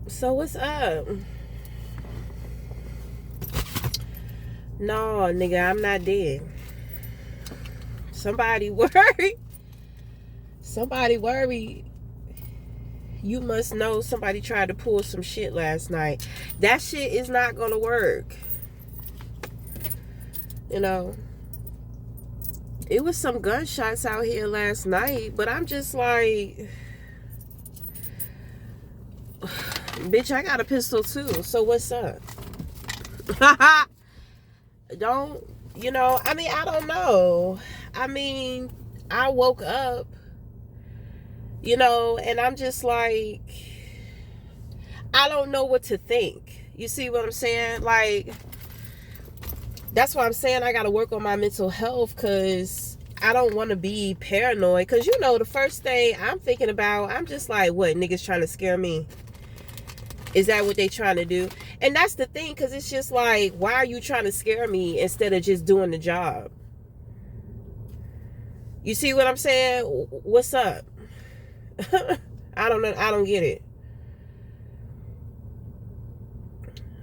So what's up? No, nigga, I'm not dead. Somebody worried. Somebody worried. You must know somebody tried to pull some shit last night. That shit is not gonna work. You know, it was some gunshots out here last night, but I'm just like, bitch, I got a pistol too. So what's up? Don't, I don't know. I mean, I woke up, and I'm just like, I don't know what to think. You see what I'm saying? Like, that's why I'm saying I got to work on my mental health, because I don't want to be paranoid. Because, the first thing I'm thinking about, I'm just like, what, niggas trying to scare me? Is that what they trying to do? And that's the thing, because it's just like, why are you trying to scare me instead of just doing the job? You see what I'm saying? What's up? I don't know. I don't get it.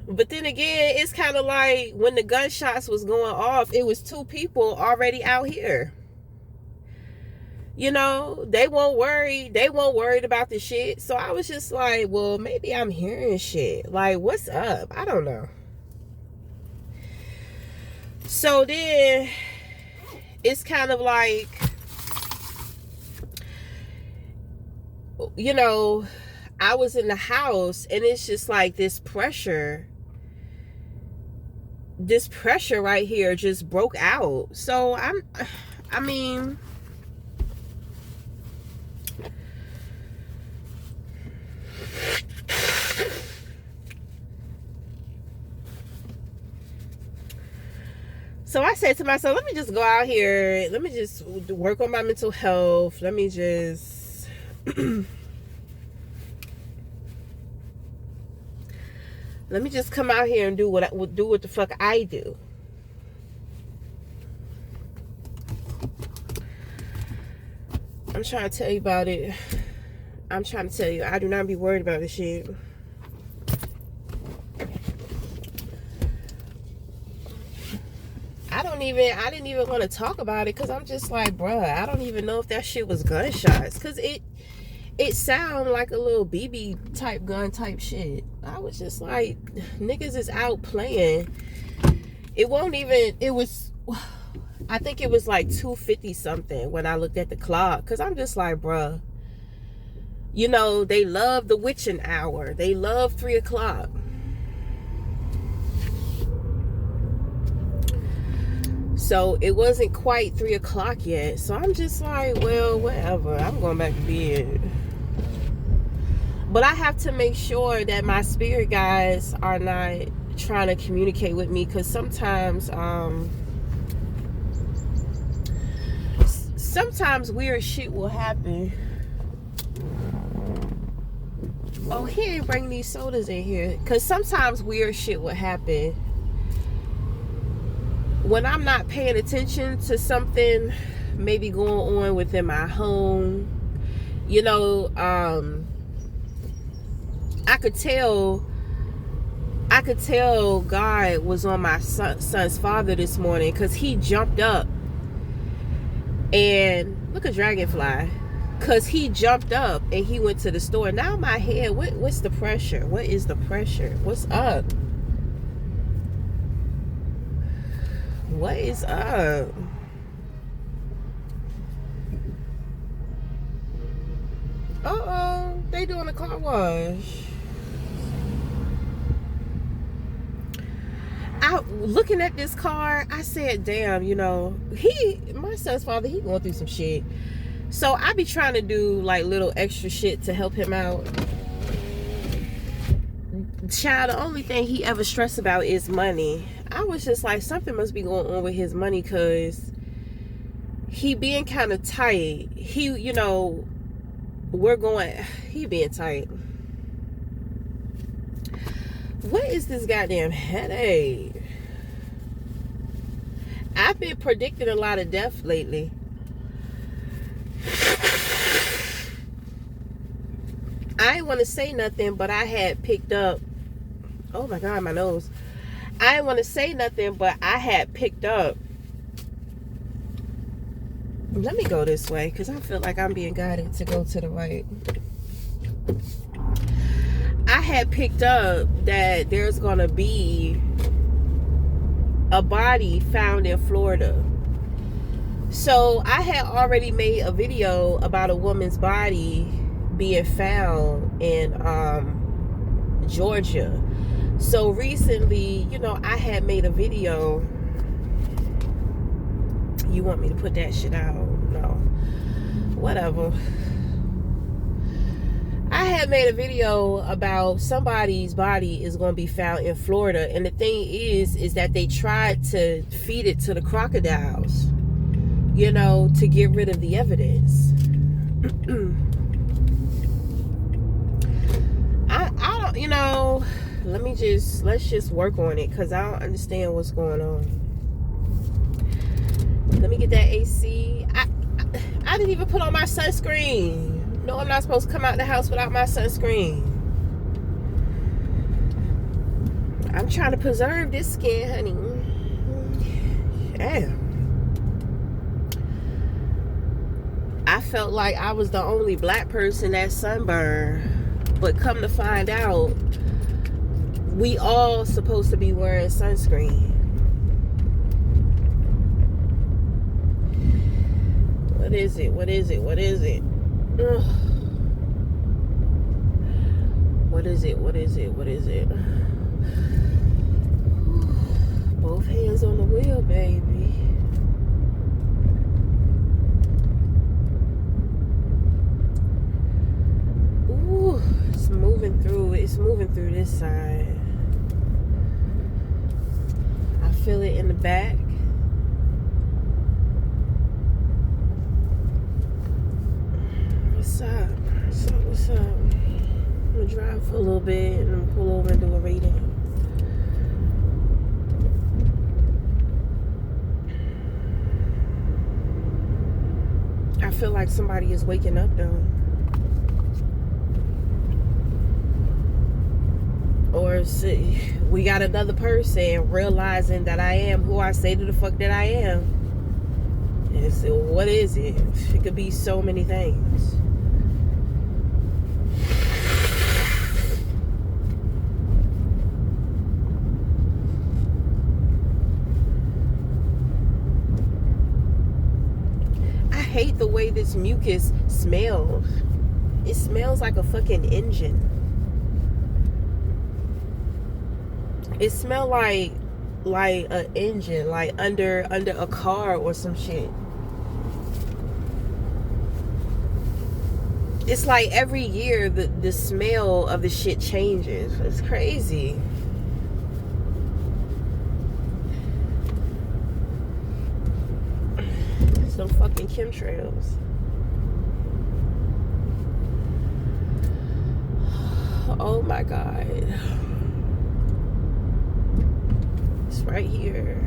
But then again, it's kind of like when the gunshots was going off, it was two people already out here. They won't worry. They won't worried about the shit. So I was just like, well, maybe I'm hearing shit. Like, what's up? I don't know. So then it's kind of like, I was in the house and it's just like this pressure right here just broke out. So I mean, so I said to myself, let me just go out here. Let me just work on my mental health. Let me just let me just come out here and do what the fuck I do. I'm trying to tell you about it. I'm trying to tell you, I do not be worried about this shit. I didn't even want to talk about it, because I'm just like, bruh, I don't even know if that shit was gunshots, because it sound like a little BB type gun type shit. I was just like, niggas is out playing. It was, I think it was like 2:50 something when I looked at the clock, because I'm just like, bruh, they love the witching hour. They love 3 o'clock. So it wasn't quite 3 o'clock yet. So I'm just like, well, whatever. I'm going back to bed. But I have to make sure that my spirit guides are not trying to communicate with me, because sometimes weird shit will happen. Oh, he ain't bringing these sodas in here. Because sometimes weird shit will happen when I'm not paying attention to something maybe going on within my home. I could tell God was on my son's father this morning, because he jumped up and look at Dragonfly, because he jumped up and he went to the store. Now my head, what's the pressure? What is the pressure? What's up? What is up? Uh-oh, they doing a car wash. Looking at this car, I said, damn, my son's father, he going through some shit. So I be trying to do like little extra shit to help him out. Child, the only thing he ever stressed about is money. I was just like, something must be going on with his money, because he being kind of tight. He being tight. What is this goddamn headache? I've been predicting a lot of death lately. I didn't want to say nothing, but I had picked up. Oh my God, my nose. I didn't want to say nothing, but I had picked up. Let me go this way because I feel like I'm being guided to go to the right. I had picked up that there's going to be a body found in Florida. So I had already made a video about a woman's body being found in Georgia. So recently, you know, I had made a video. You want me to put that shit out? No. Whatever. I had made a video about somebody's body is going to be found in Florida. And the thing is that they tried to feed it to the crocodiles, you know, to get rid of the evidence. I don't, you know, let's just work on it because I don't understand what's going on. Let me get that AC. I didn't even put on my sunscreen. No, I'm not supposed to come out the house without my sunscreen. I'm trying to preserve this skin, honey. Damn. I felt like I was the only black person that sunburned. But come to find out, we all supposed to be wearing sunscreen. What is it? What is it? What is it? Ugh. What is it? What is it? What is it? Both hands on the wheel, baby. Ooh, it's moving through. It's moving through this side. I feel it in the back. What's up? What's up? What's up? I'm gonna drive for a little bit and then pull over and do a reading. I feel like somebody is waking up though. Or we got another person realizing that I am who I say to the fuck that I am. And so what is it? It could be so many things. I hate the way this mucus smells. It smells like a fucking engine. It smells like an engine, like under a car or some shit. It's like every year the smell of the shit changes. It's crazy. Some fucking chemtrails. Oh my God. It's right here.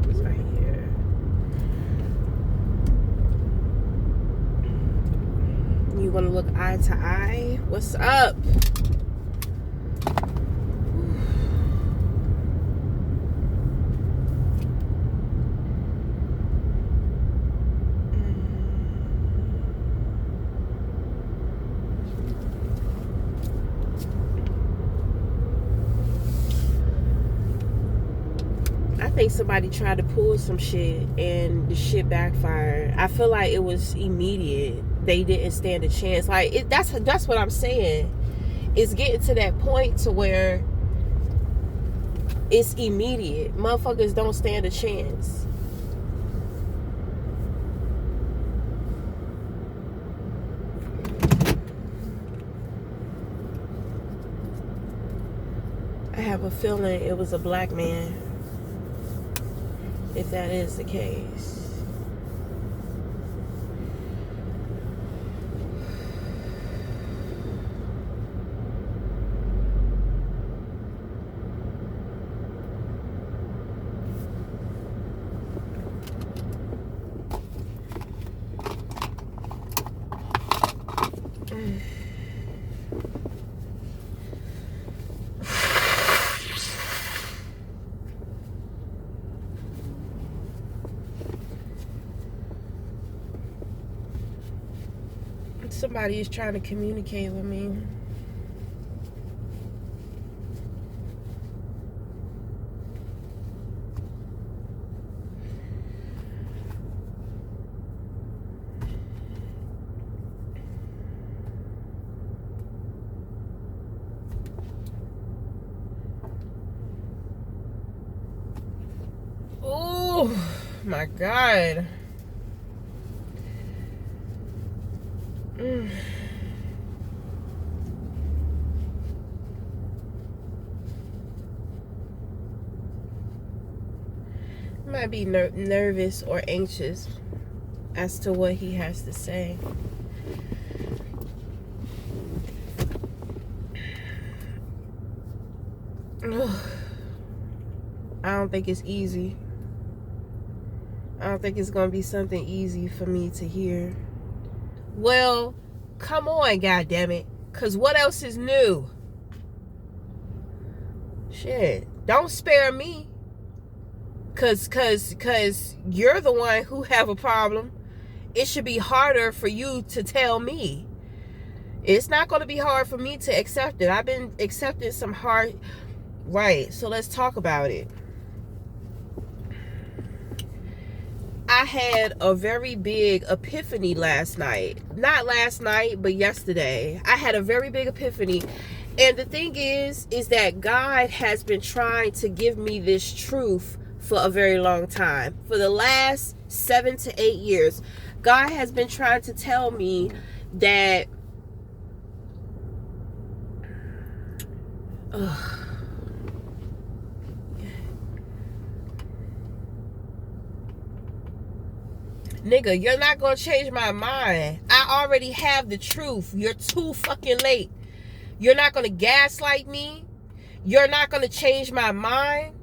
It's right here. You want to look eye to eye? What's up? I think somebody tried to pull some shit and the shit backfired. I feel like it was immediate. They didn't stand a chance. Like that's what I'm saying. It's getting to that point to where it's immediate. Motherfuckers don't stand a chance. I have a feeling it was a black man. If that is the case. Somebody is trying to communicate with me. Oh my God. Might be nervous or anxious as to what he has to say. I don't think it's easy. I don't think it's going to be something easy for me to hear. Well, come on, goddammit. Because what else is new? Shit. Don't spare me. Cause you're the one who have a problem. It should be harder for you to tell me. It's not going to be hard for me to accept it. I've been accepting some hard... Right, so let's talk about it. I had a very big epiphany last night. Not last night, but yesterday. I had a very big epiphany. And the thing is that God has been trying to give me this truth for a very long time. For the last 7 to 8 years, God has been trying to tell me that nigga, you're not gonna change my mind. I already have the truth. You're too fucking late. You're not gonna gaslight me. You're not gonna change my mind.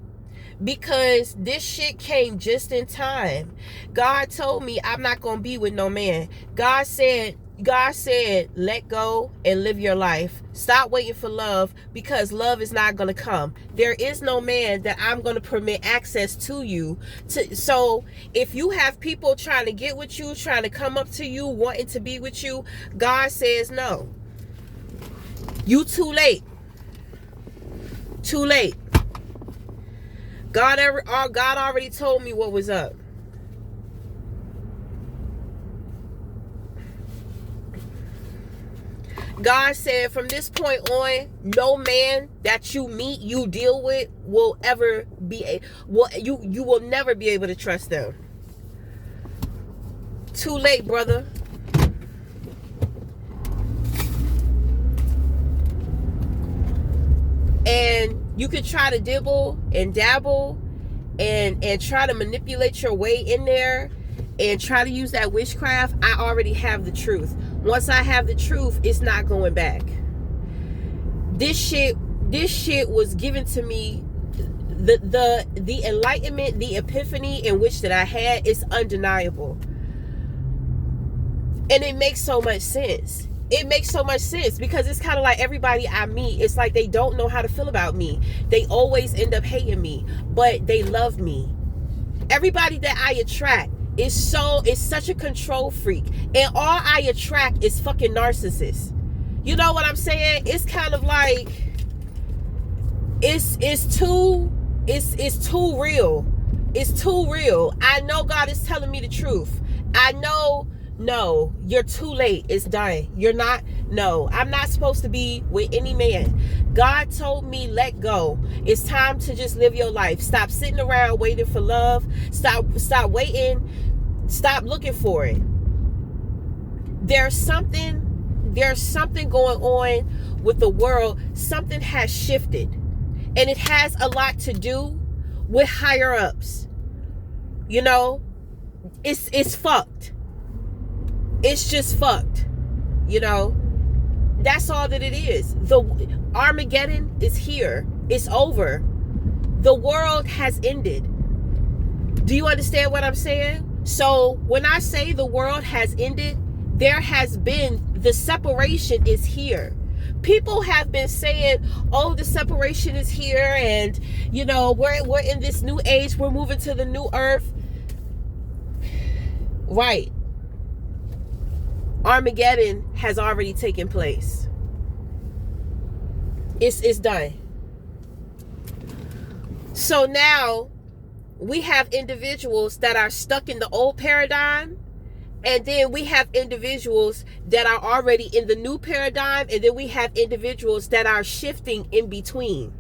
Because this shit came just in time. God told me I'm not going to be with no man. God said, let go and live your life. Stop waiting for love, because love is not going to come. There is no man that I'm going to permit access to you. So if you have people trying to get with you, trying to come up to you, wanting to be with you, God says no. You too late. Too late. God already told me what was up. God said from this point on, no man that you meet, you deal with, will ever be you will never be able to trust them. Too late, brother. And you can try to dibble and dabble and try to manipulate your way in there and try to use that witchcraft. I already have the truth. Once I have the truth, it's not going back. This shit was given to me. The enlightenment, the epiphany in which that I had is undeniable. And it makes so much sense. It makes so much sense, because it's kind of like everybody I meet, it's like they don't know how to feel about me. They always end up hating me, but they love me. Everybody that I attract is such a control freak, and all I attract is fucking narcissists. You know what I'm saying? It's kind of like it's too real. It's too real. I know God is telling me the truth. I know. No, you're too late. It's done. You're not. No, I'm not supposed to be with any man. God told me, let go. It's time to just live your life. Stop sitting around waiting for love. Stop waiting. Stop looking for it. There's something going on with the world. Something has shifted. And it has a lot to do with higher ups. You know, it's fucked. It's just fucked. You know, that's all that it is. The Armageddon is here. It's over. The world has ended. Do you understand what I'm saying? So when I say the world has ended, there has been, the separation is here. People have been saying, oh, the separation is here, and you know, we're in this new age, we're moving to the new earth. Right. Armageddon has already taken place. It's done. So now we have individuals that are stuck in the old paradigm, and then we have individuals that are already in the new paradigm, and then we have individuals that are shifting in between.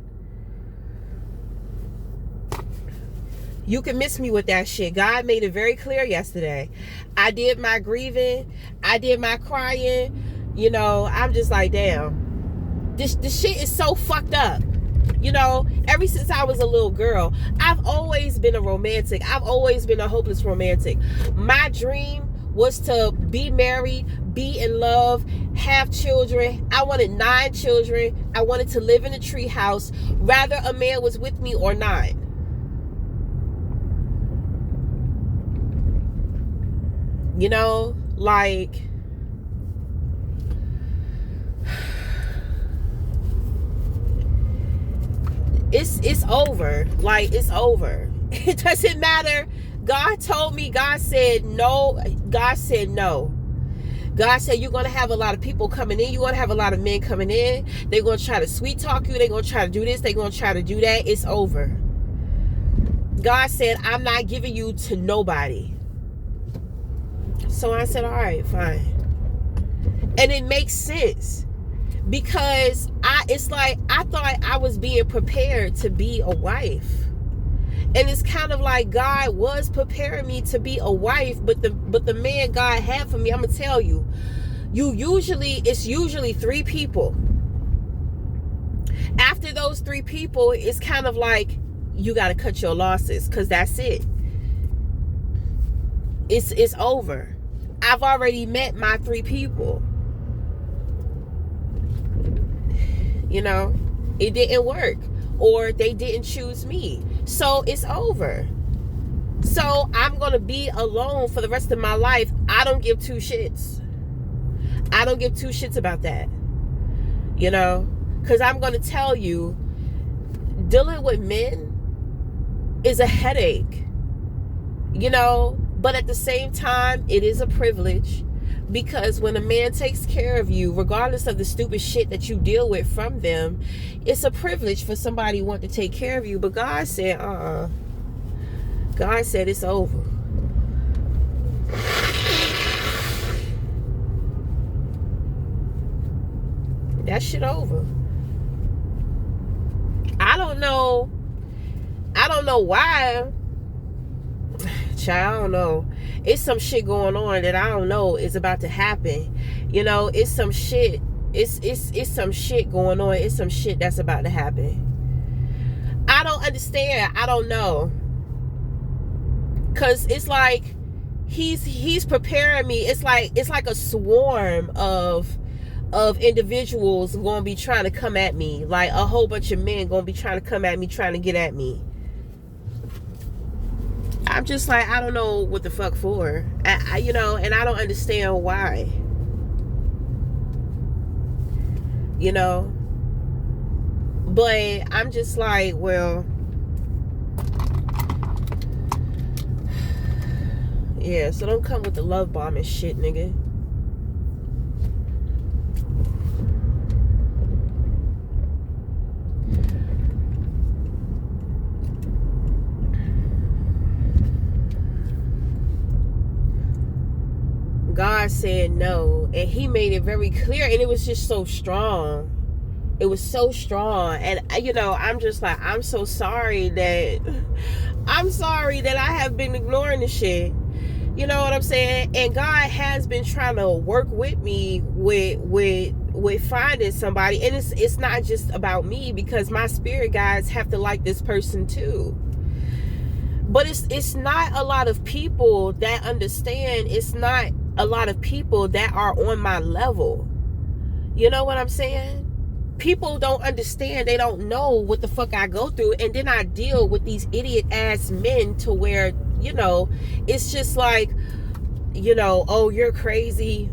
You can miss me with that shit. God made it very clear yesterday. I did my grieving. I did my crying. You know, I'm just like, damn. This shit is so fucked up. You know, ever since I was a little girl, I've always been a romantic. I've always been a hopeless romantic. My dream was to be married, be in love, have children. I wanted 9 children. I wanted to live in a tree house, whether a man was with me or not. You know, like, it's over. Like, it's over. It doesn't matter. God told me, God said no. God said no. God said you're going to have a lot of people coming in. You're going to have a lot of men coming in. They're going to try to sweet talk you. They're going to try to do this. They're going to try to do that. It's over. God said, I'm not giving you to nobody. So I said, all right, fine. And it makes sense. Because it's like I thought I was being prepared to be a wife. And it's kind of like God was preparing me to be a wife, but the man God had for me, I'm gonna tell you, it's usually 3 people. After those 3 people, it's kind of like you gotta cut your losses, because that's it. It's over. I've already met my 3 people. You know, it didn't work, or they didn't choose me. So it's over. So I'm going to be alone for the rest of my life. I don't give 2 shits. I don't give 2 shits about that. You know, because I'm going to tell you, dealing with men is a headache. You know, but at the same time, it is a privilege. Because when a man takes care of you, regardless of the stupid shit that you deal with from them, it's a privilege for somebody wanting to take care of you. But God said, God said it's over. That shit over. I don't know why. Child, I don't know. It's some shit going on that I don't know is about to happen. You know, it's some shit. It's some shit going on. It's some shit that's about to happen. I don't understand. I don't know. Cause it's like he's preparing me. It's like a swarm of individuals gonna be trying to come at me. Like a whole bunch of men gonna be trying to come at me, trying to get at me. I'm just like, I don't know what the fuck for. You know, and I don't understand why. You know? But I'm just like, well, yeah, so don't come with the love bombing shit, nigga. God said no, and he made it very clear, and it was just so strong. It was so strong. And you know, I'm just like, I'm sorry that I have been ignoring the shit. You know what I'm saying? And God has been trying to work with me with finding somebody, and it's not just about me, because my spirit guides have to like this person too. But it's not a lot of people that understand. It's not a lot of people that are on my level. You know what I'm saying? People don't understand. They don't know what the fuck I go through. And then I deal with these idiot ass men to where, you know, it's just like, you know, oh, you're crazy.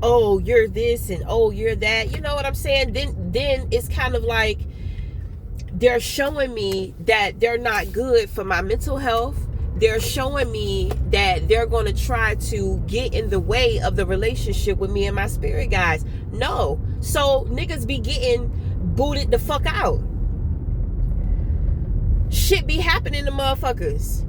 Oh, you're this, and oh, you're that. You know what I'm saying? Then it's kind of like they're showing me that they're not good for my mental health. they're showing me that they're going to try to get in the way of the relationship with me and my spirit guides. No. So niggas be getting booted the fuck out. Shit be happening to motherfuckers.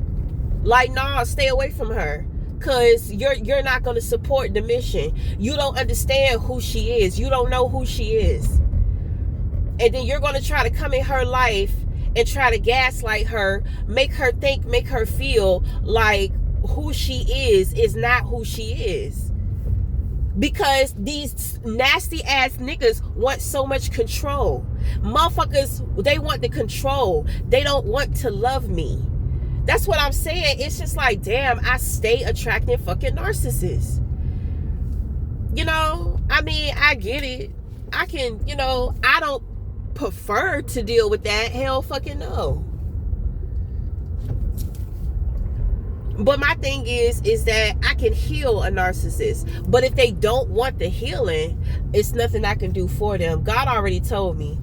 Like, nah, stay away from her. Cause you're not gonna support the mission. You don't understand who she is. You don't know who she is. And then you're gonna try to come in her life and try to gaslight her, make her think, make her feel like who she is not who she is. Because these nasty ass niggas want so much control. Motherfuckers, they want the control. They don't want to love me. That's what I'm saying. It's just like, damn, I stay attracting fucking narcissists. You know, I mean, I get it. I can, you know, I don't prefer to deal with that. Hell fucking no. But my thing is that I can heal a narcissist. But if they don't want the healing, it's nothing I can do for them. God already told me.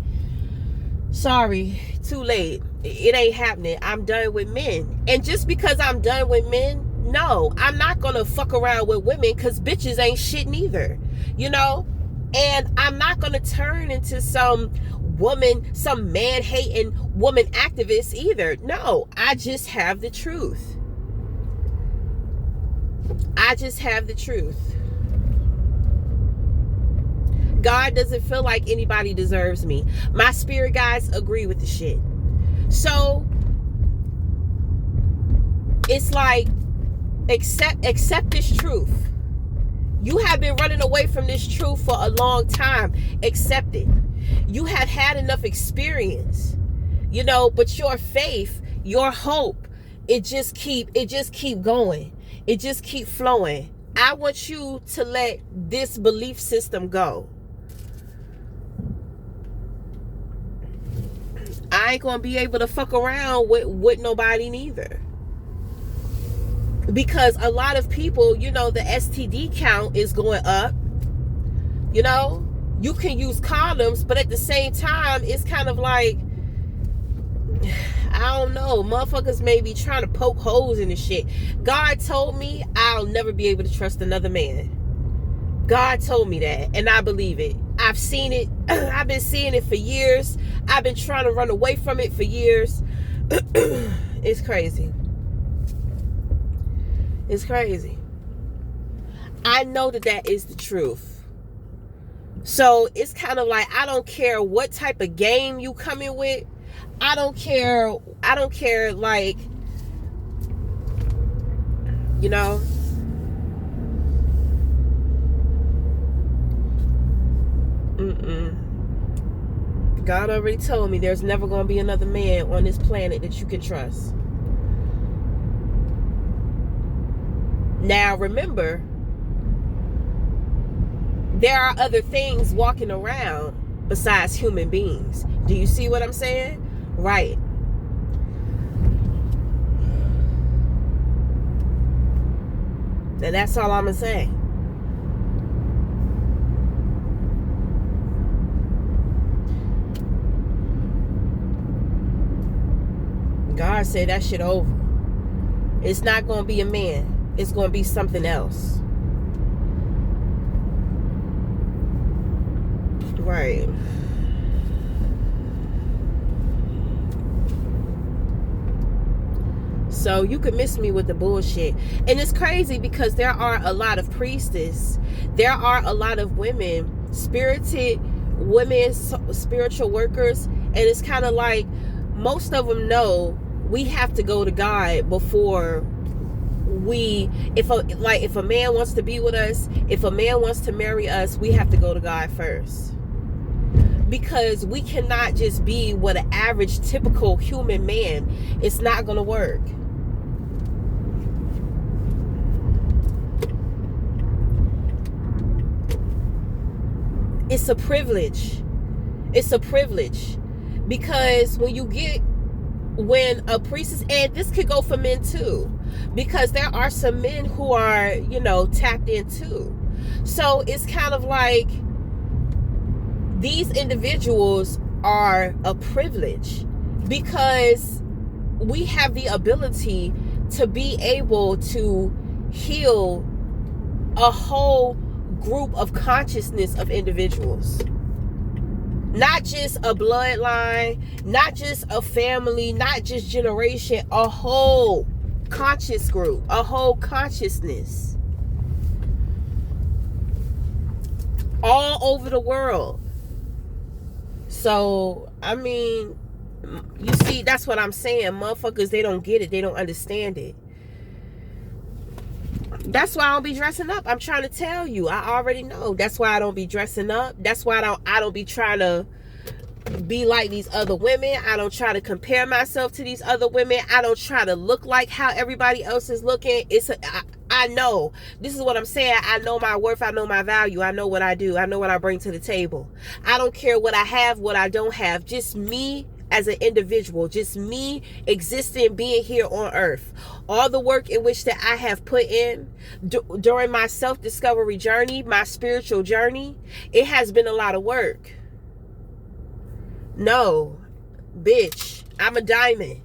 Sorry, too late. It ain't happening. I'm done with men. And just because I'm done with men, no, I'm not gonna fuck around with women, because bitches ain't shit neither. You know? And I'm not gonna turn into some woman, some man-hating woman activist either. No, I just have the truth. I just have the truth. God doesn't feel like anybody deserves me. My spirit guides agree with the shit. So it's like, accept this truth. You have been running away from this truth for a long time. Accept it. You have had enough experience, you know, but your faith, your hope, it just keep going. It just keep flowing. I want you to let this belief system go. I ain't gonna be able to fuck around with nobody neither. Because a lot of people, you know, the STD count is going up. You know, you can use condoms, but at the same time, it's kind of like, I don't know, motherfuckers may be trying to poke holes in the shit. God told me I'll never be able to trust another man. God told me that, and I believe it. I've seen it. I've been seeing it for years. I've been trying to run away from it for years. It's crazy. It's crazy. I know that is the truth. So it's kind of like, I don't care what type of game you come in with. I don't care, like, you know. God already told me there's never going to be another man on this planet that you can trust. Now, remember, there are other things walking around besides human beings. Do you see what I'm saying? Right. And that's all I'm going to say. God said that shit over. It's not going to be a man. It's going to be something else. Right. So you could miss me with the bullshit. And it's crazy because there are a lot of priestesses. There are a lot of women, spirited women, spiritual workers. And it's kind of like, most of them know we have to go to God before if a man wants to be with us, if a man wants to marry us, we have to go to God first. Because we cannot just be what an average, typical human man. It's not going to work. It's a privilege. It's a privilege. Because when a priestess, and this could go for men too, because there are some men who are, you know, tapped in too. So it's kind of like, these individuals are a privilege because we have the ability to be able to heal a whole group of consciousness of individuals. Not just a bloodline, not just a family, not just generation, a whole conscious group, a whole consciousness. All over the world. So, I mean, you see, that's what I'm saying. Motherfuckers, they don't get it. They don't understand it. That's why I don't be dressing up. I'm trying to tell you. I already know. That's why I don't be dressing up. That's why I don't be trying to be like these other women. I don't try to compare myself to these other women. I don't try to look like how everybody else is looking. I know. This is what I'm saying. I know my worth. I know my value. I know what I do. I know what I bring to the table. I don't care what I have, what I don't have. Just me as an individual. Just me existing, being here on earth. All the work in which that I have put in during my self-discovery journey, my spiritual journey, it has been a lot of work. No, bitch, I'm a diamond.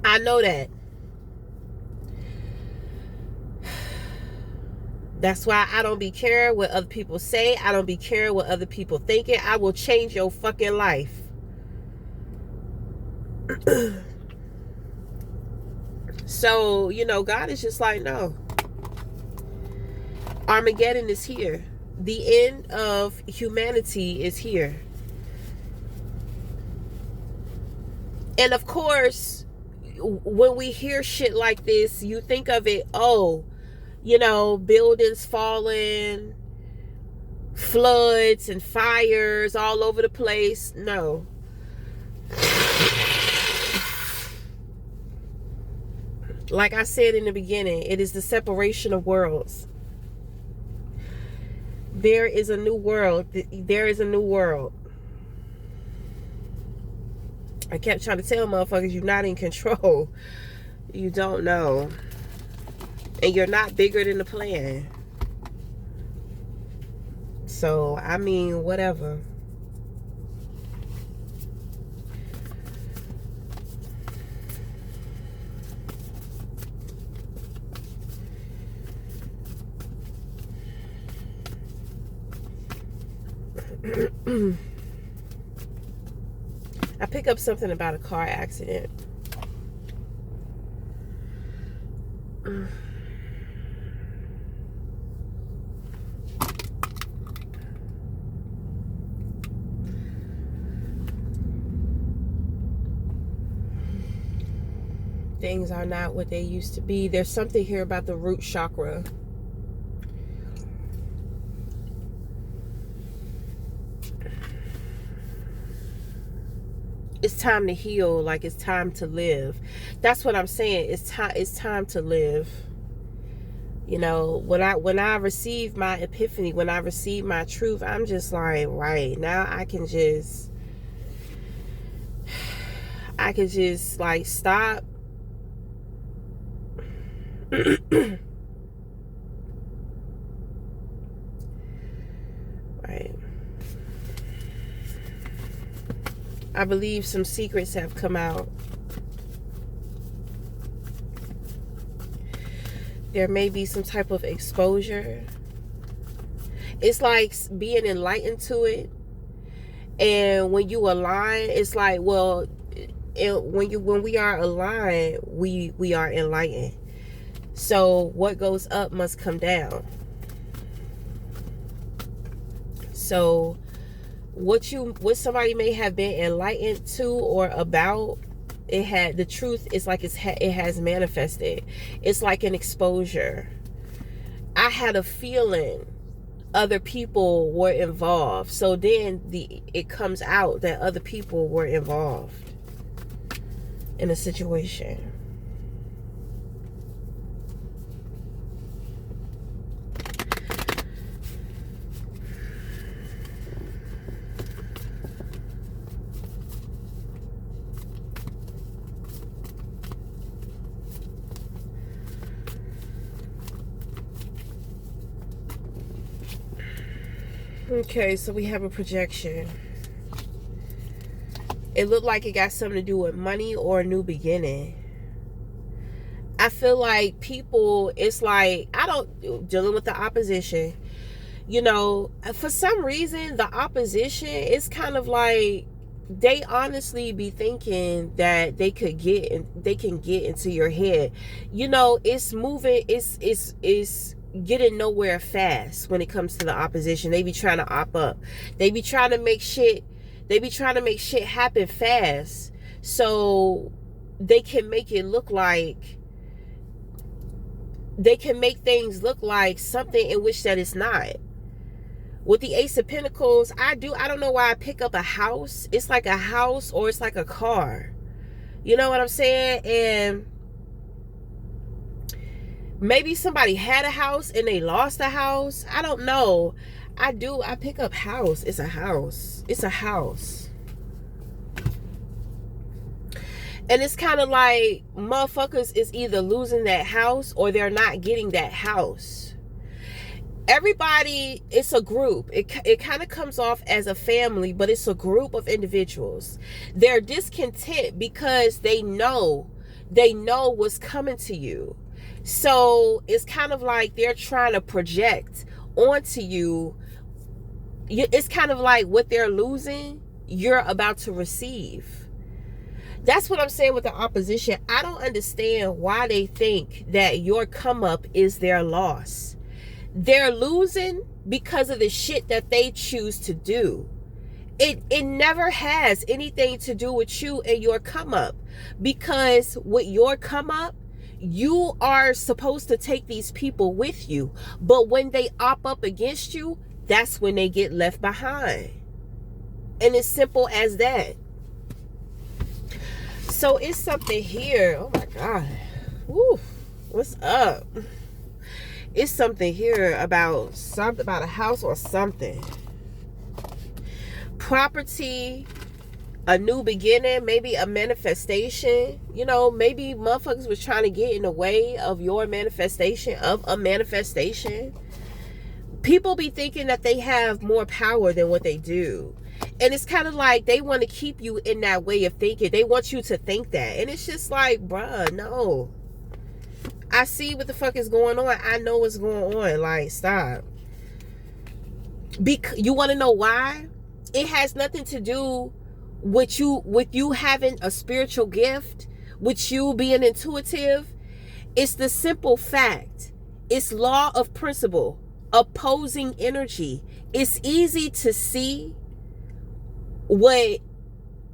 I know that. That's why I don't be caring what other people say. I don't be caring what other people thinking. I will change your fucking life. So, you know, God is just like, no. Armageddon is here. The end of humanity is here. And of course, when we hear shit like this, you think of it, oh, you know, buildings falling, floods and fires all over the place. No. Like I said in the beginning, it is the separation of worlds. There is a new world. There is a new world. I kept trying to tell motherfuckers, you're not in control. You don't know. And you're not bigger than the plan. So, I mean, whatever. I pick up something about a car accident. Things are not what they used to be. There's something here about the root chakra. It's time to heal, like it's time to live. That's what I'm saying. It's time to live. You know, when I receive my epiphany, when I receive my truth, I'm just like, right, now I can just like stop. Right. I believe some secrets have come out. There may be some type of exposure. It's like being enlightened to it. And when you align, it's like, well, when we are aligned, we are enlightened. So what goes up must come down. So what somebody may have been enlightened to or about, the truth is like it has manifested. It's like an exposure. I had a feeling other people were involved. So then it comes out that other people were involved in a situation. Okay, so we have a projection. It looked like it got something to do with money or a new beginning. I feel like people, it's like, I don't, dealing with the opposition, you know, for some reason, the opposition is kind of like, they honestly be thinking that they can get into your head. You know, it's moving, it's getting nowhere fast when it comes to the opposition. They be trying to op up. They be trying to make shit happen fast so they can make it look like, they can make things look like something in which that it's not. With the Ace of Pentacles, I don't know why I pick up a house. It's like a house or it's like a car. You know what I'm saying? And maybe somebody had a house and they lost a house. I don't know. I pick up house. It's a house. It's a house. And it's kind of like motherfuckers is either losing that house or they're not getting that house. Everybody, it's a group. It kind of comes off as a family, but it's a group of individuals. They're discontent because they know what's coming to you. So it's kind of like they're trying to project onto you. It's kind of like what they're losing, you're about to receive. That's what I'm saying with the opposition. I don't understand why they think that your come up is their loss. They're losing because of the shit that they choose to do. It never has anything to do with you and your come up, because with your come up, you are supposed to take these people with you. But when they op up against you, that's when they get left behind. And it's simple as that. So it's something here. Oh my God. Woo. What's up? It's something here about a house or something. Property, a new beginning, maybe a manifestation. You know, maybe motherfuckers was trying to get in the way of your manifestation, of a manifestation. People be thinking that they have more power than what they do. And it's kind of like they want to keep you in that way of thinking. They want you to think that. And it's just like, bruh, no. I see what the fuck is going on. I know what's going on. Like, stop. You want to know why? It has nothing to do with you having a spiritual gift, with you being intuitive. It's the simple fact. It's law of principle, opposing energy. It's easy to see what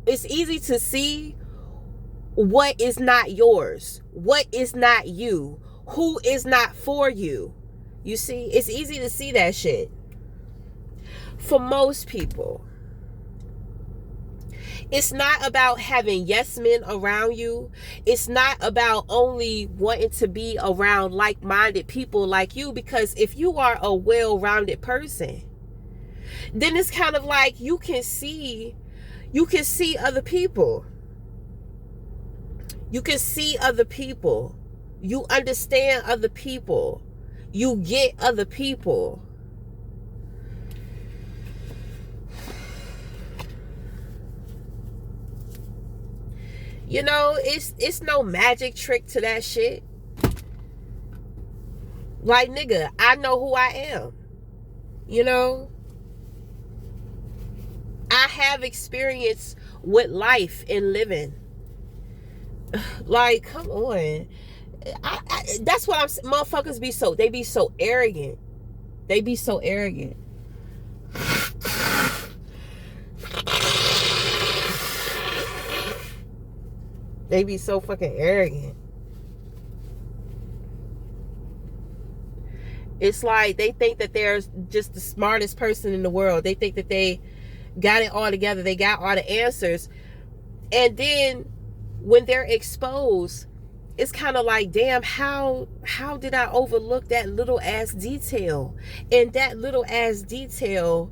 is not yours, what is not you, who is not for you. You see, it's easy to see that shit. For most people, it's not about having yes men around you. It's not about only wanting to be around like-minded people like you, because if you are a well-rounded person, then it's kind of like you can see other people. You can see other people. You understand other people. You get other people. You know, it's no magic trick to that shit. Like, nigga, I know who I am. You know? I have experience with life and living. Like, come on. That's what motherfuckers be so, they be so arrogant. They be so arrogant. They be so fucking arrogant. It's like they think that they're just the smartest person in the world. They think that they got it all together. They got all the answers. And then when they're exposed, it's kind of like, damn, how did I overlook that little ass detail? And that little ass detail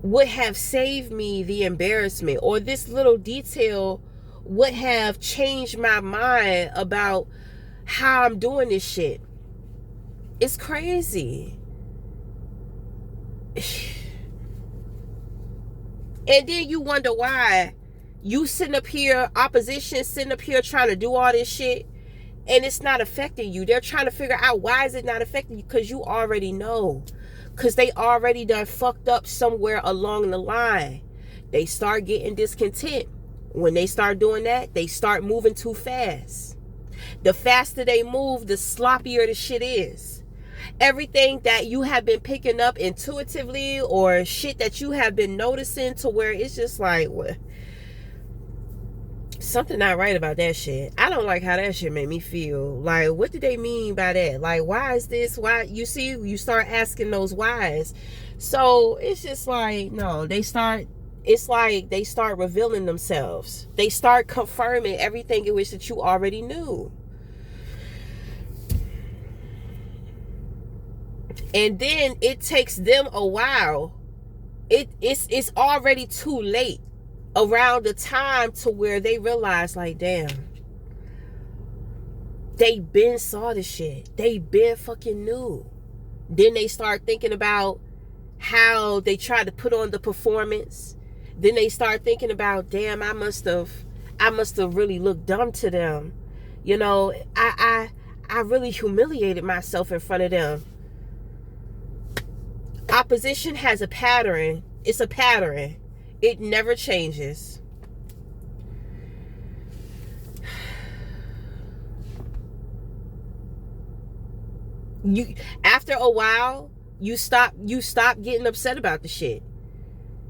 would have saved me the embarrassment, or this little detail would have changed my mind about how I'm doing this shit. It's crazy. And then you wonder why you sitting up here, opposition sitting up here trying to do all this shit, and it's not affecting you. They're trying to figure out why is it not affecting you, because you already know. Because they already done fucked up somewhere along the line. They start getting discontent. When they start doing that, they start moving too fast. The faster they move, the sloppier the shit is. Everything that you have been picking up intuitively, or shit that you have been noticing, to where it's just like, what? Something not right about that shit. I don't like how that shit made me feel. Like, what did they mean by that? Like, why is this? Why? You see, you start asking those whys. So it's just like, no, it's like they start revealing themselves. They start confirming everything in which that you already knew. And then it takes them a while. It's already too late around the time to where they realize, like, damn, they been saw the shit. They been fucking knew. Then they start thinking about how they tried to put on the performance. Then they start thinking about, damn, I must have really looked dumb to them. You know, I really humiliated myself in front of them. Opposition has a pattern. It's a pattern. It never changes. After a while, you stop getting upset about the shit.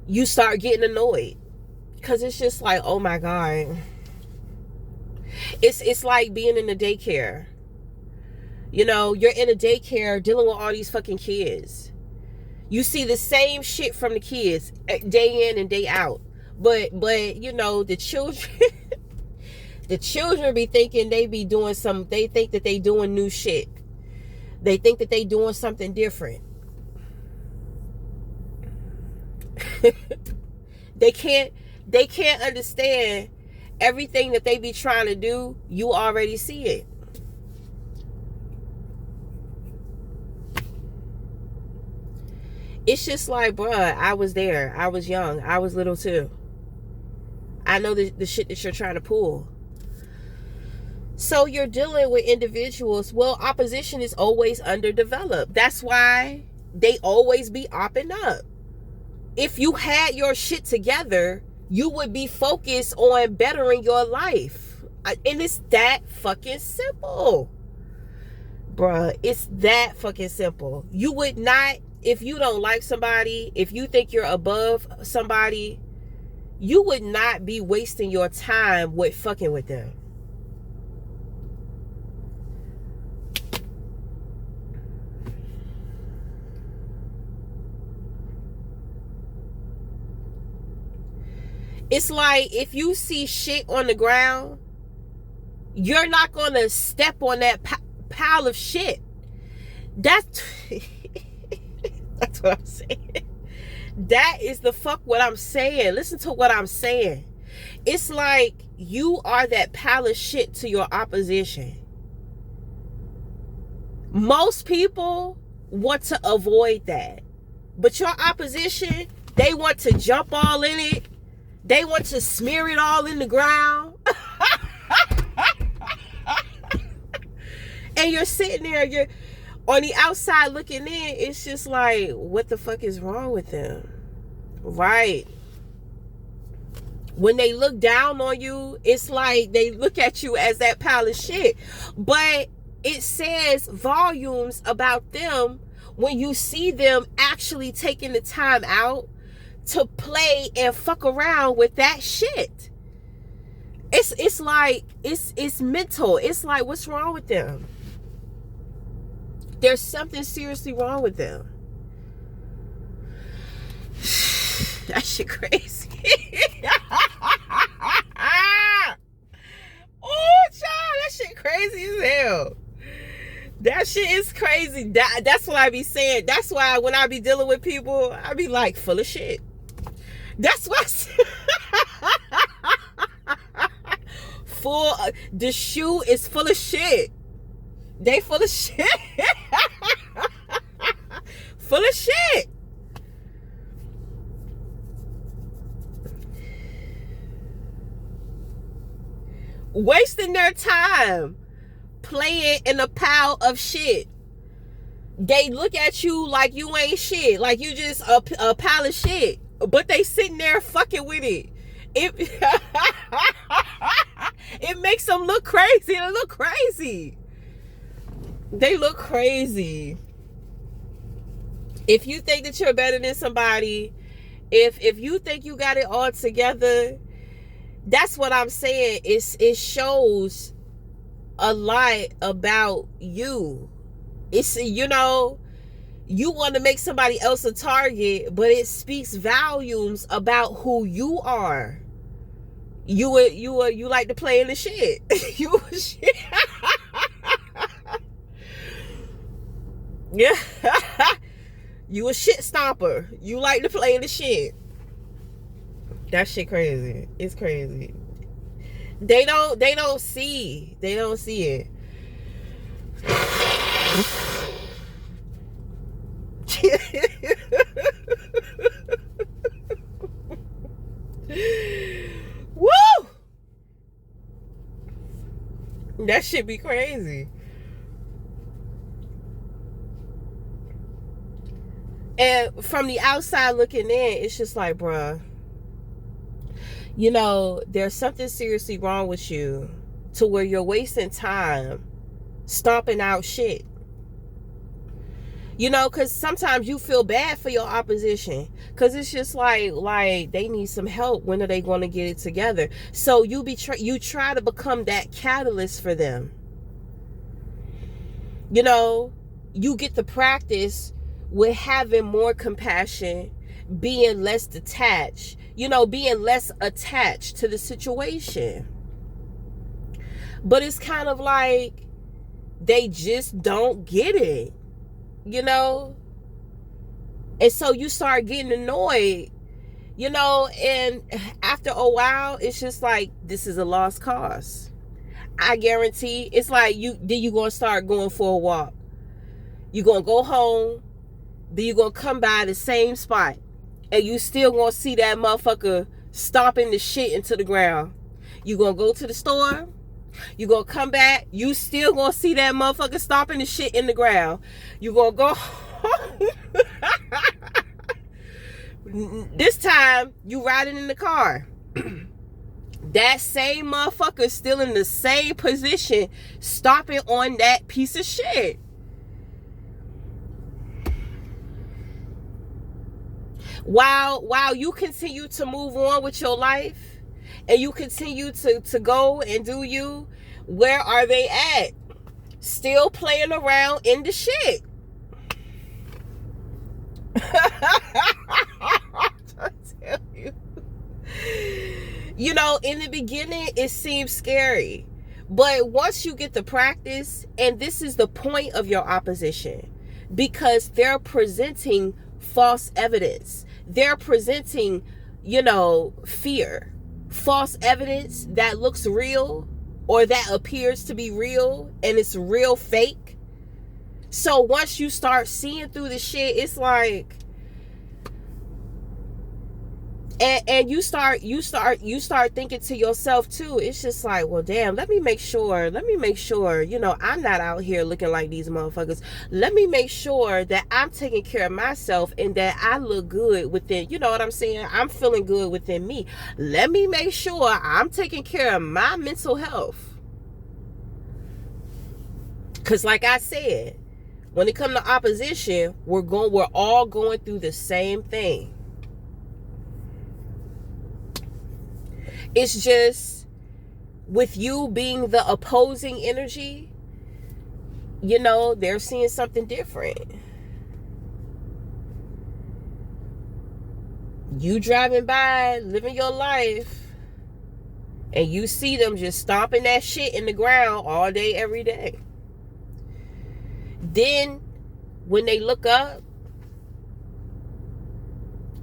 You start getting annoyed, because it's just like, oh my God. It's like being in a daycare. You know, you're in a daycare dealing with all these fucking kids. You see the same shit from the kids day in and day out. But you know, the children the children be thinking they be doing they think that they doing new shit. They think that they doing something different. They can't understand everything that they be trying to do. You already see it. It's just like, bruh, I was there. I was young. I was little too. I know the shit that you're trying to pull. So you're dealing with individuals. Well, opposition is always underdeveloped. That's why they always be opping up. If you had your shit together, you would be focused on bettering your life. And it's that fucking simple. Bruh, it's that fucking simple. You would not, if you don't like somebody, if you think you're above somebody, you would not be wasting your time with fucking with them. It's like, if you see shit on the ground, you're not going to step on that pile of shit. That's what I'm saying. That is the fuck what I'm saying. Listen to what I'm saying. It's like you are that pile of shit to your opposition. Most people want to avoid that. But your opposition, they want to jump all in it. They want to smear it all in the ground. And you're sitting there, you're on the outside looking in. It's just like, what the fuck is wrong with them? Right. When they look down on you, it's like they look at you as that pile of shit. But it says volumes about them when you see them actually taking the time out to play and fuck around with that shit. It's like, it's mental. It's like, what's wrong with them? There's something seriously wrong with them. That shit crazy. Oh, child, that shit crazy as hell. That shit is crazy. That's what I be saying. That's why when I be dealing with people, I be like, full of shit. That's why the shoe is full of shit. They full of shit. Full of shit. Wasting their time playing in a pile of shit. They look at you like you ain't shit, like you just a pile of shit, but they sitting there fucking with it. It makes them look crazy. They look crazy. They look crazy. If you think that you're better than somebody, if you think you got it all together, that's what I'm saying. It shows a lot about you. It's, you know, you want to make somebody else a target, but it speaks volumes about who you are. You like to play in the shit. You shit. Yeah. You a shit stomper. You like to play in the shit. That shit crazy. It's crazy. They don't see it. Woo! That shit be crazy. And from the outside looking in, it's just like, bruh, you know, there's something seriously wrong with you to where you're wasting time stomping out shit. You know, because sometimes you feel bad for your opposition, because it's just like they need some help. When are they going to get it together? So you try to become that catalyst for them. You know, you get to practice with having more compassion, being less detached, you know, being less attached to the situation. But it's kind of like they just don't get it. You know, and so you start getting annoyed, you know, and after a while, it's just like, this is a lost cause. I guarantee it's like you gonna start going for a walk. You're gonna go home, then you're gonna come by the same spot, and you still gonna see that motherfucker stomping the shit into the ground. You're gonna go to the store, you gonna come back, you still gonna see that motherfucker stomping the shit in the ground. You gonna go home. This time, you riding in the car. That same motherfucker still in the same position, stomping on that piece of shit. While you continue to move on with your life, and you continue to go and do you, where are they at? Still playing around in the shit. I tell you. You know, in the beginning, it seems scary. But once you get the practice, and this is the point of your opposition, because they're presenting false evidence. They're presenting, you know, fear. False evidence that looks real, or that appears to be real, and it's real fake. So once you start seeing through the shit, it's like, and you start thinking to yourself too. It's just like, well, damn, let me make sure, you know, I'm not out here looking like these motherfuckers. Let me make sure that I'm taking care of myself, and that I look good within, you know what I'm saying? I'm feeling good within me. Let me make sure I'm taking care of my mental health. Because like I said, when it comes to opposition, we're all going through the same thing. It's just, with you being the opposing energy, you know, they're seeing something different. You driving by, living your life, and you see them just stomping that shit in the ground all day, every day. Then, when they look up,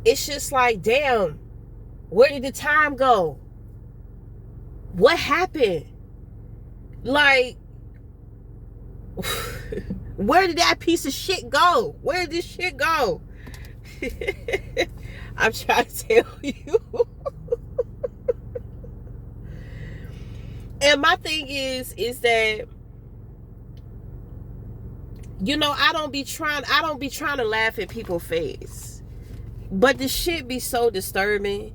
it's just like, damn, where did the time go? What happened? Like, where did that piece of shit go? Where did this shit go? I'm trying to tell you. And my thing is that You know, I don't be trying to laugh at people's face. But the shit be so disturbing.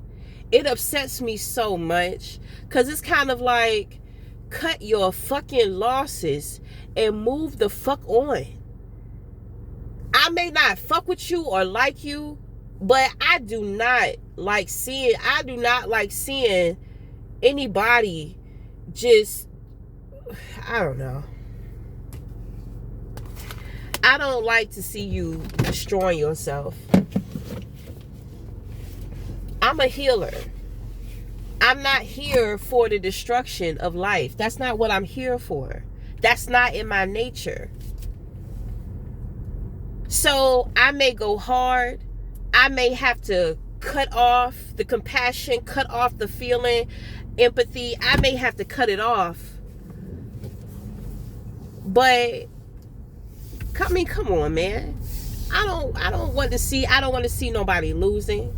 It upsets me so much. Cause it's kind of like, cut your fucking losses and move the fuck on. I may not fuck with you or like you, but I do not like seeing anybody just, I don't know. I don't like to see you destroying yourself. I'm a healer. I'm not here for the destruction of life. That's not what I'm here for. That's not in my nature. So I may go hard. I may have to cut off the compassion, cut off the feeling, empathy. I may have to cut it off. But come on, man. I don't want to see nobody losing.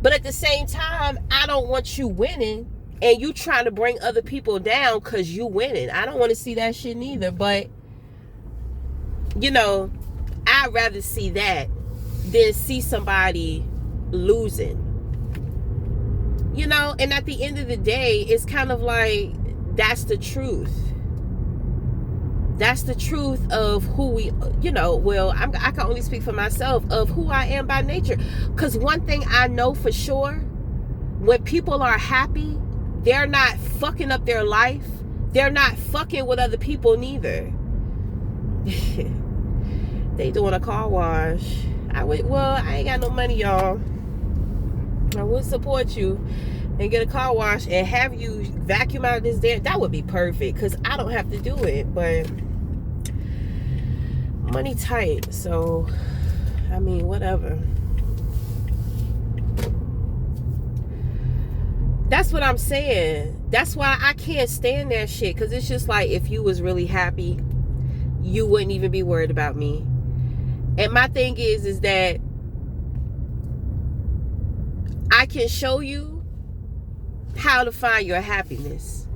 But at the same time, I don't want you winning and you trying to bring other people down because you winning. I don't want to see that shit neither. But, you know, I'd rather see that than see somebody losing. You know, and at the end of the day, it's kind of like, that's the truth. That's the truth of who we, you know, well, I can only speak for myself, of who I am by nature. Because one thing I know for sure, when people are happy, they're not fucking up their life. They're not fucking with other people neither. They doing a car wash. I ain't got no money, y'all. I would support you and get a car wash and have you vacuum out this damn, that would be perfect, because I don't have to do it. But money tight, so I mean, whatever. That's what I'm saying. That's why I can't stand that shit, because it's just like, if you was really happy, you wouldn't even be worried about me. And my thing is that I can show you how to find your happiness,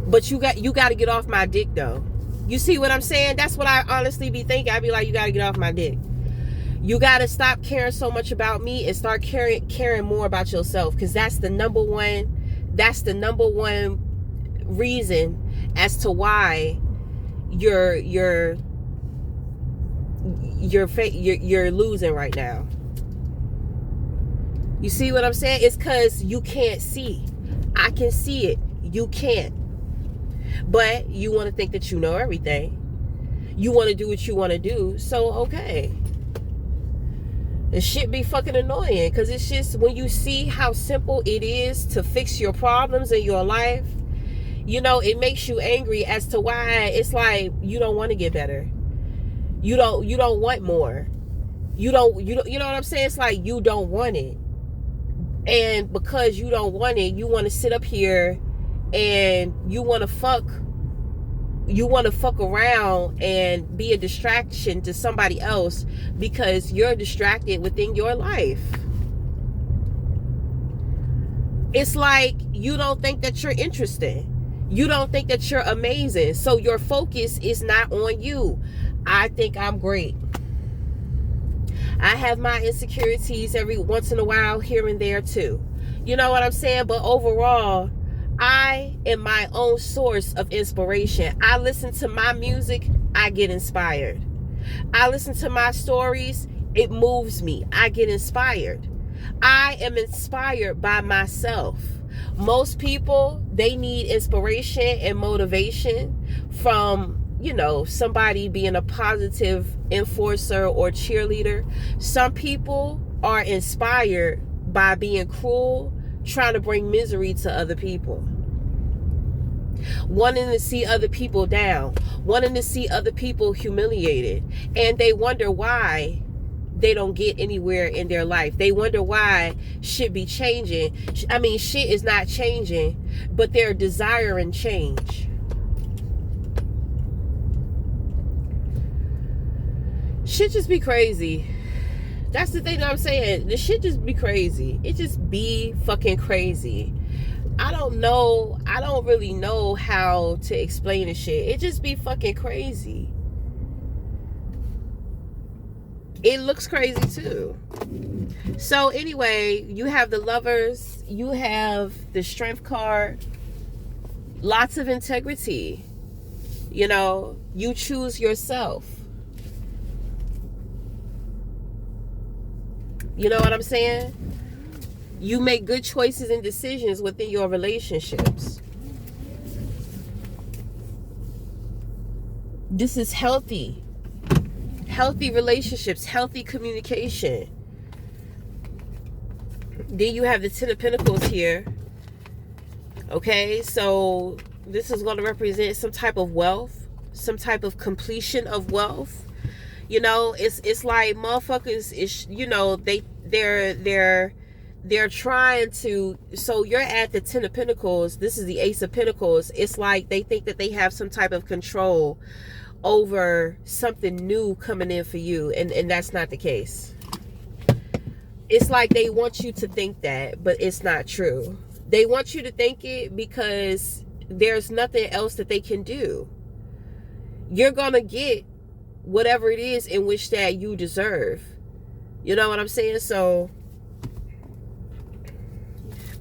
but you got to get off my dick though. You see what I'm saying? That's what I honestly be thinking. I'd be like, you got to get off my dick. You got to stop caring so much about me and start caring more about yourself, because that's the number one reason as to why you're losing right now. You see what I'm saying? It's because you can't see. I can see it. You can't. But you want to think that you know everything. You want to do what you want to do. So, okay. This shit be fucking annoying, because it's just, when you see how simple it is to fix your problems in your life, you know, it makes you angry as to why it's like you don't want to get better. You don't want more. You know what I'm saying? It's like you don't want it. And because you don't want it, you want to sit up here and you want to fuck around and be a distraction to somebody else because you're distracted within your life. It's like you don't think that you're interesting. You don't think that you're amazing. So your focus is not on you. I think I'm great. I have my insecurities every once in a while here and there too. You know what I'm saying? But overall, I am my own source of inspiration. I listen to my music, I get inspired. I listen to my stories, it moves me. I get inspired. I am inspired by myself. Most people, they need inspiration and motivation from, you know, somebody being a positive enforcer or cheerleader. Some people are inspired by being cruel, trying to bring misery to other people, wanting to see other people down, wanting to see other people humiliated, and they wonder why they don't get anywhere in their life. They wonder why shit be changing. I mean, shit is not changing, but they're desiring change. Shit just be crazy. That's the thing that I'm saying. The shit just be crazy. It just be fucking crazy. I don't know. I don't really know how to explain the shit. It just be fucking crazy. it looks crazy too. So anyway, you have the Lovers, you have the Strength card, lots of integrity. You know, you choose yourself. You know what I'm saying? You make good choices and decisions within your relationships. This is healthy. Healthy relationships, healthy communication. Then you have the Ten of Pentacles here. Okay, so this is going to represent some type of wealth, some type of completion of wealth. You know, it's like motherfuckers is, you know, they're trying to, so you're at the Ten of Pentacles, this is the Ace of Pentacles. It's like they think that they have some type of control over something new coming in for you, and that's not the case. It's like they want you to think that, but it's not true. They want you to think it because there's nothing else that they can do. You're gonna get whatever it is in which that you deserve. You know what I'm saying? So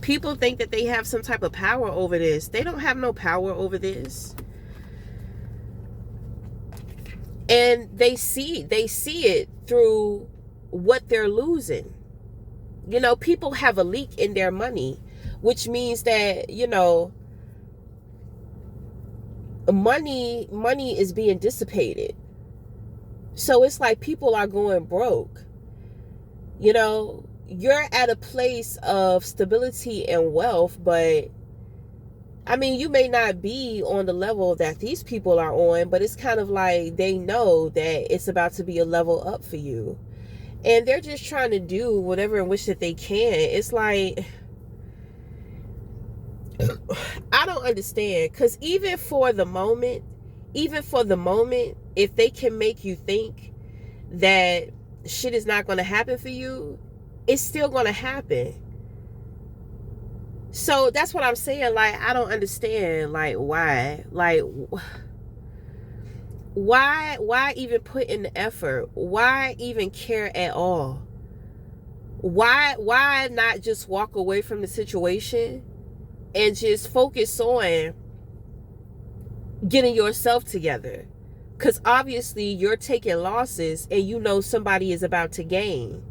people think that they have some type of power over this. They don't have no power over this. And they see it through what they're losing. You know, people have a leak in their money, which means that, you know, money is being dissipated. So it's like people are going broke. You know, you're at a place of stability and wealth, but I mean, you may not be on the level that these people are on, but it's kind of like they know that it's about to be a level up for you. And they're just trying to do whatever in which that they can. It's like, I don't understand. Because even for the moment, if they can make you think that shit is not going to happen for you, it's still going to happen. So that's what I'm saying. Like, I don't understand. Like, why? Like, why even put in the effort? Why even care at all? Why not just walk away from the situation and just focus on getting yourself together? Because obviously you're taking losses and you know somebody is about to gain.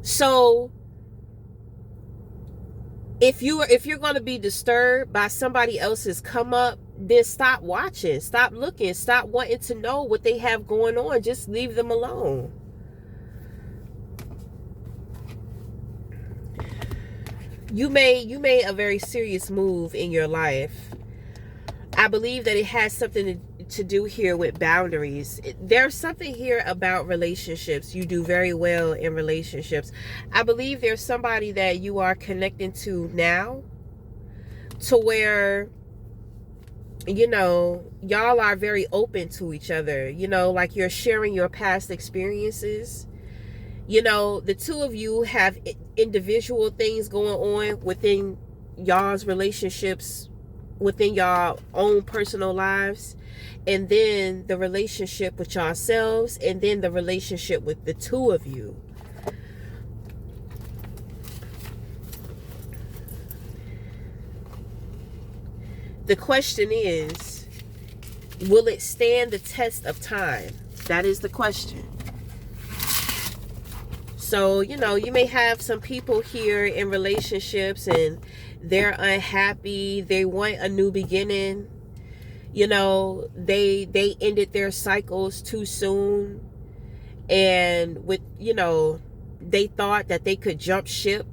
So if you're going to be disturbed by somebody else's come up, then stop watching, stop looking, stop wanting to know what they have going on. Just leave them alone. You made a very serious move in your life. I believe that it has something to do here with boundaries. There's something here about relationships. You do very well in relationships. I believe there's somebody that you are connecting to now, to where, you know, y'all are very open to each other. You know, like you're sharing your past experiences. You know, the two of you have individual things going on within y'all's relationships, within y'all own personal lives, and then the relationship with yourselves, and then the relationship with the two of you. The question is, will it stand the test of time? That is the question. So, you know, you may have some people here in relationships and they're unhappy. They want a new beginning. You know, they ended their cycles too soon. And with, you know, they thought that they could jump ship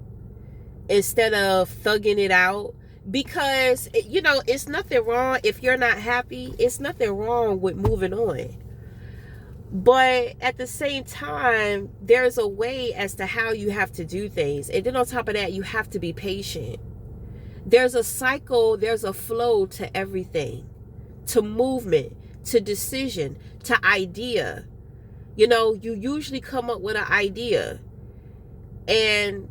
instead of thugging it out. Because, you know, it's nothing wrong if you're not happy. It's nothing wrong with moving on. But at the same time, there's a way as to how you have to do things. And then on top of that, you have to be patient. There's a cycle, there's a flow to everything. To movement, to decision, to idea. You know, you usually come up with an idea. And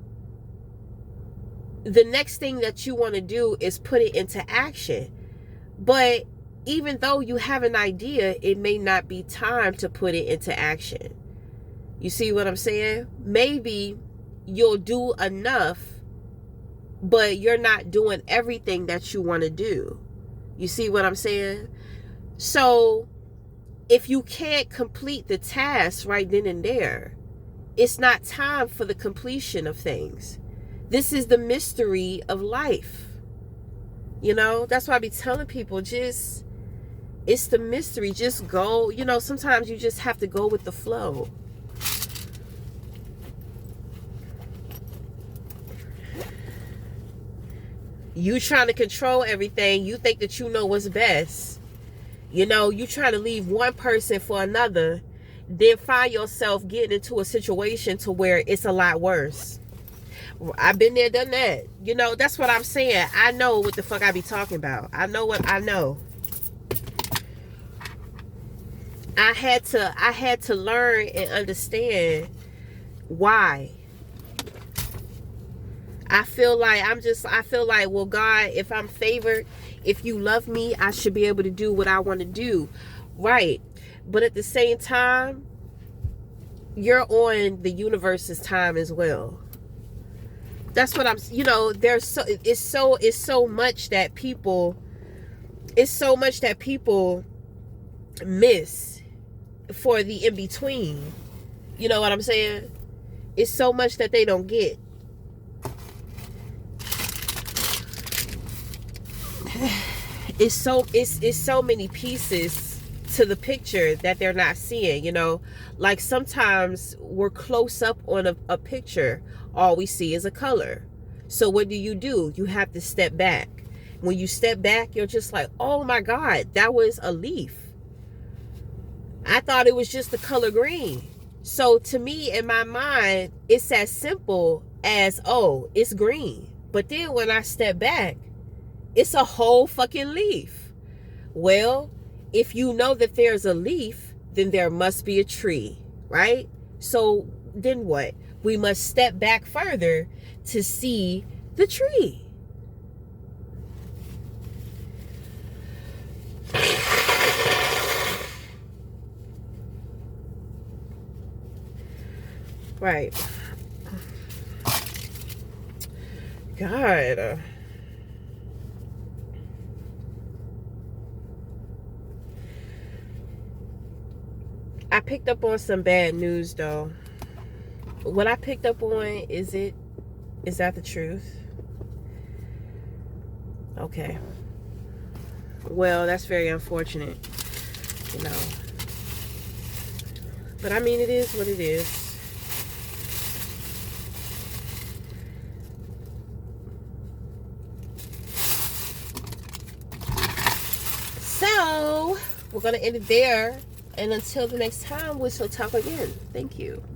the next thing that you want to do is put it into action. But even though you have an idea, it may not be time to put it into action. You see what I'm saying? Maybe you'll do enough, but you're not doing everything that you want to do. You see what I'm saying? So if you can't complete the task right then and there, it's not time for the completion of things. This is the mystery of life. You know, that's why I be telling people, it's the mystery. Just go. You know, sometimes you just have to go with the flow. You trying to control everything. You think that you know what's best. You know, you trying to leave one person for another, then find yourself getting into a situation to where it's a lot worse. I've been there, done that. You know, that's what I'm saying. I know what the fuck I be talking about. I know what I know. I had to learn and understand why. I feel like, well, God, if I'm favored, if you love me, I should be able to do what I want to do. Right. But at the same time, you're on the universe's time as well. That's what I'm, you know, it's so much that people miss for the in between. You know what I'm saying? It's so much that they don't get. It's so many pieces to the picture that they're not seeing, you know. Like sometimes we're close up on a picture, all we see is a color. So what do? You have to step back. When you step back, you're just like, oh my God, that was a leaf. I thought it was just the color green. So to me, in my mind, it's as simple as, oh, it's green. But then when I step back, it's a whole fucking leaf. Well, if you know that there's a leaf, then there must be a tree, right? So then what? We must step back further to see the tree. Right. God. I picked up on some bad news though. What I picked up on, is that the truth? Okay. Well, that's very unfortunate, you know. But I mean, it is what it is. So we're gonna end it there. And until the next time, we'll talk again. Thank you.